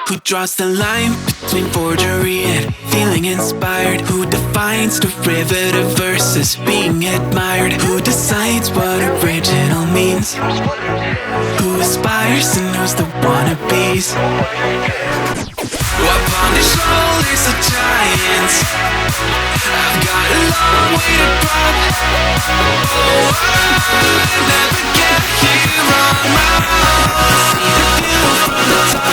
Who draws the line between forgery and feeling inspired? Who defines derivative versus being admired? Who decides what original means? Who aspires and knows the wannabes? Upon the shoulders of giants, I've got a long way to drop. Oh, I never get here on my own. See the view from the top.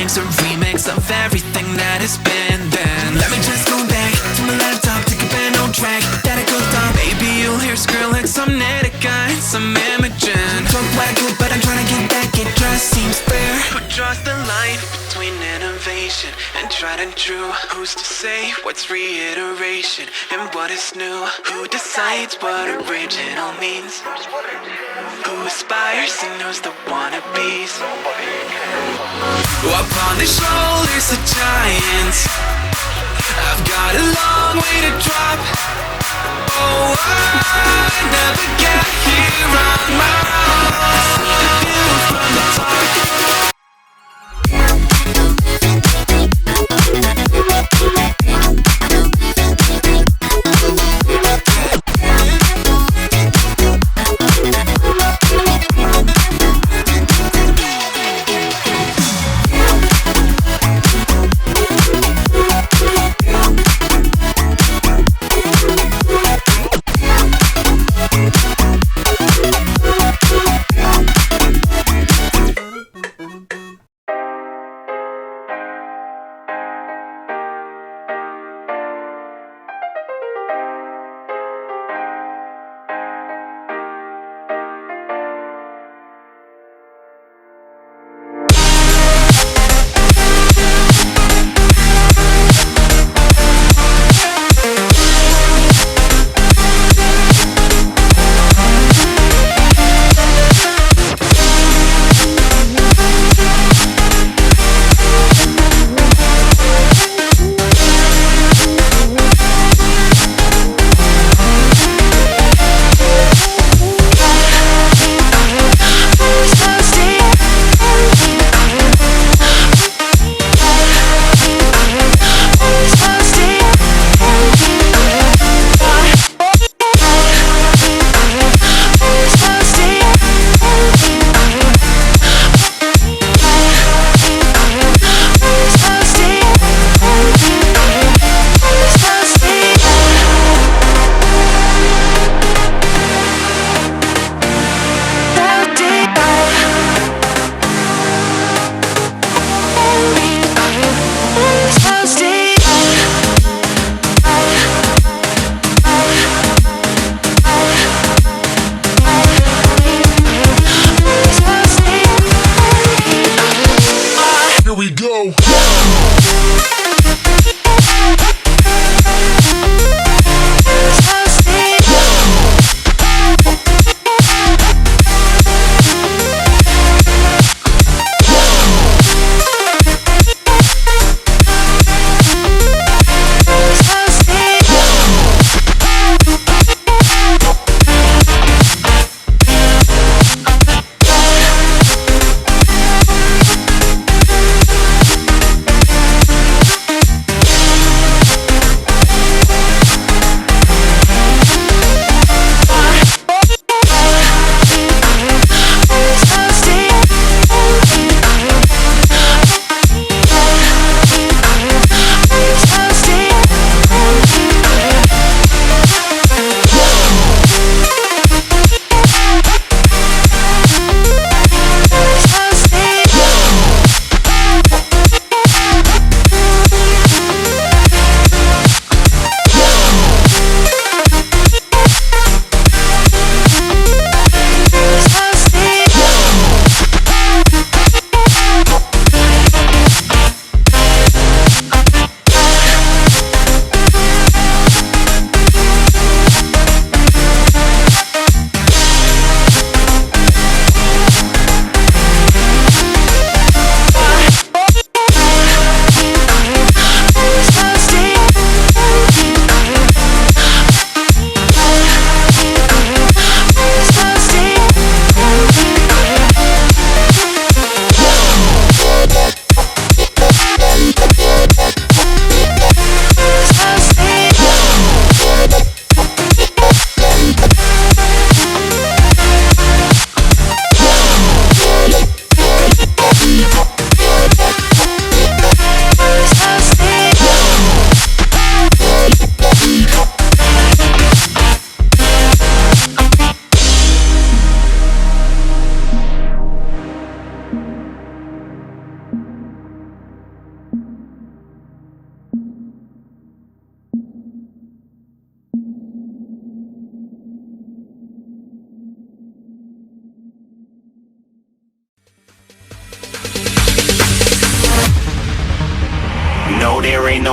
A remix of everything that has been. Then let me just go back to my laptop, take a pen, no track that it goes down. Maybe you'll hear Skrillex, some Netica, some Imogen. Talk wacko, but I'm trying to get back. It just seems fair. Who draws the line between innovation and tried and true? Who's to say what's reiteration and what is new? Who decides what original means? Who aspires and knows the wannabes? Upon the shoulders of giants, I've got a long way to drop. Oh, I never get here on my own. See the view from the top.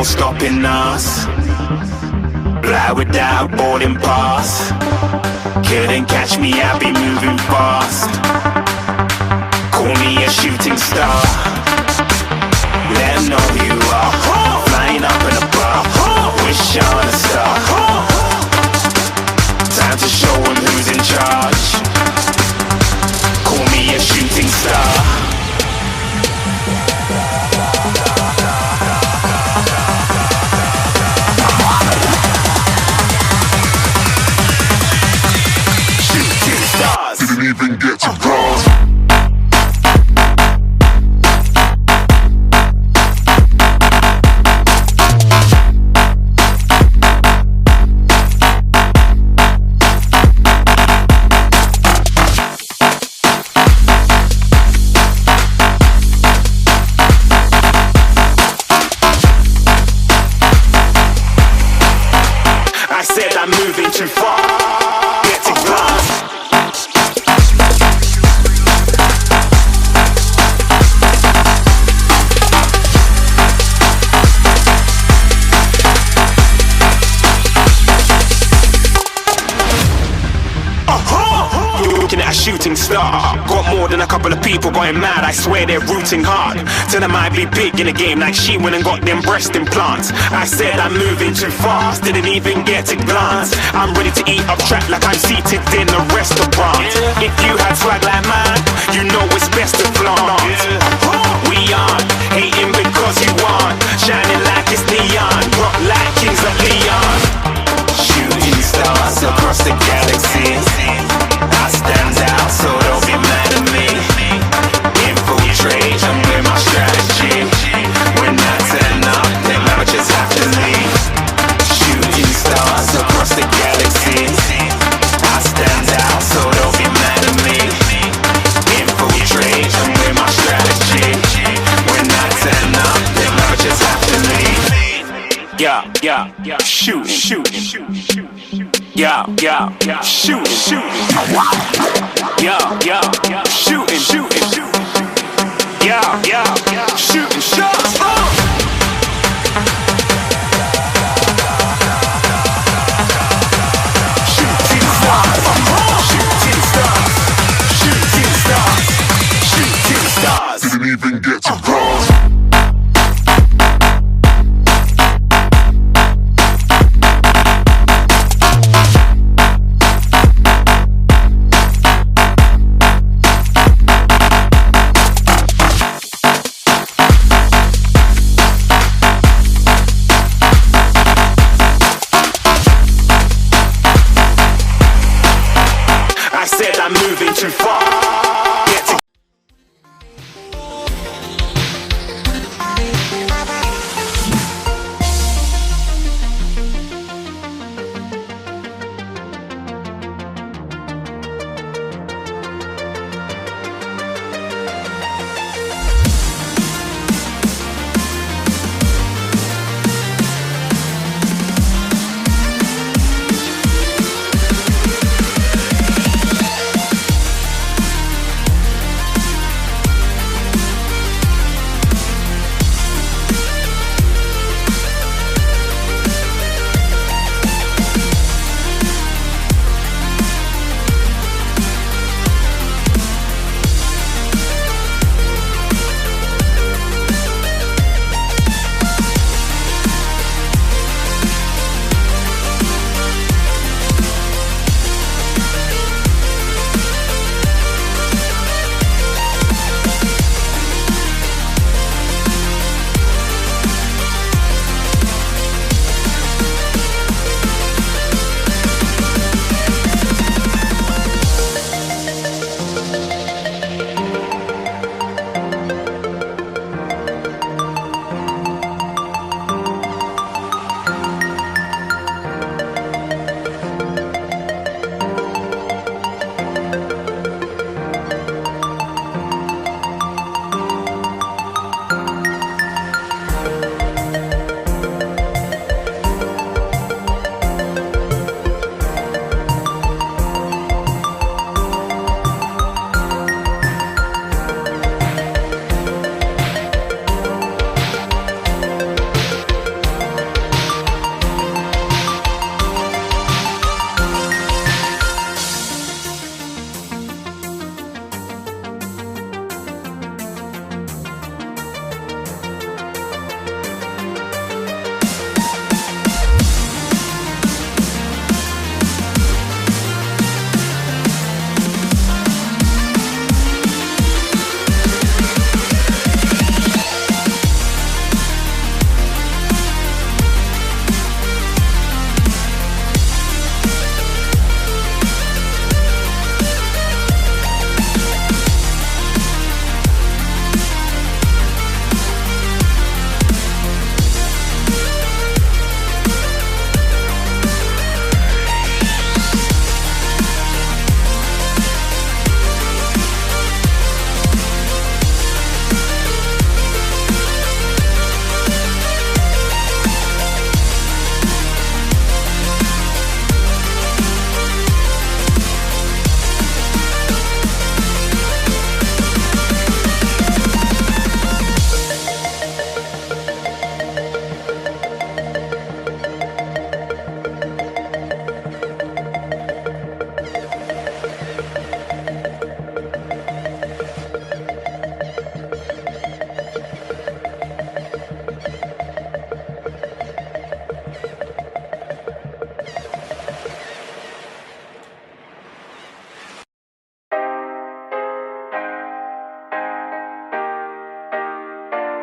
stopping us. Fly without boarding pass. Couldn't catch me, I'll be moving fast. Call me a shooting star. Let 'em know who you are. Flying up in a bar. Wish on a star. Time to show 'em who's in charge. Call me a shooting star. Didn't even get to cross. I said I'm moving too far. Get to glass. Looking at a shooting star. Got more than a couple of people going mad, I swear they're rooting hard. Tell them I'd be big in the game like she went and got them breast implants. I said I'm moving too fast, didn't even get a glance. I'm ready to eat up track like I'm seated in a restaurant. If you had swag like mine, you know it's best to flaunt. We aren't hating because you aren't shining like it's neon, rock like kings of Leon. Shooting stars across the galaxy. I stand out, so don't be mad at me. Infiltrate, I'm with my strategy. When I turn up, then I just have to leave. Shooting stars across the galaxy. I stand out, so don't be mad at me. Infiltrate, I'm with my strategy. When I turn up, then I just have to leave. Yeah, shooting. Yeah, shooting. Yeah, shooting. Yeah, shooting shots. Shooting stars. Didn't even get to cross. I said I'm moving too far.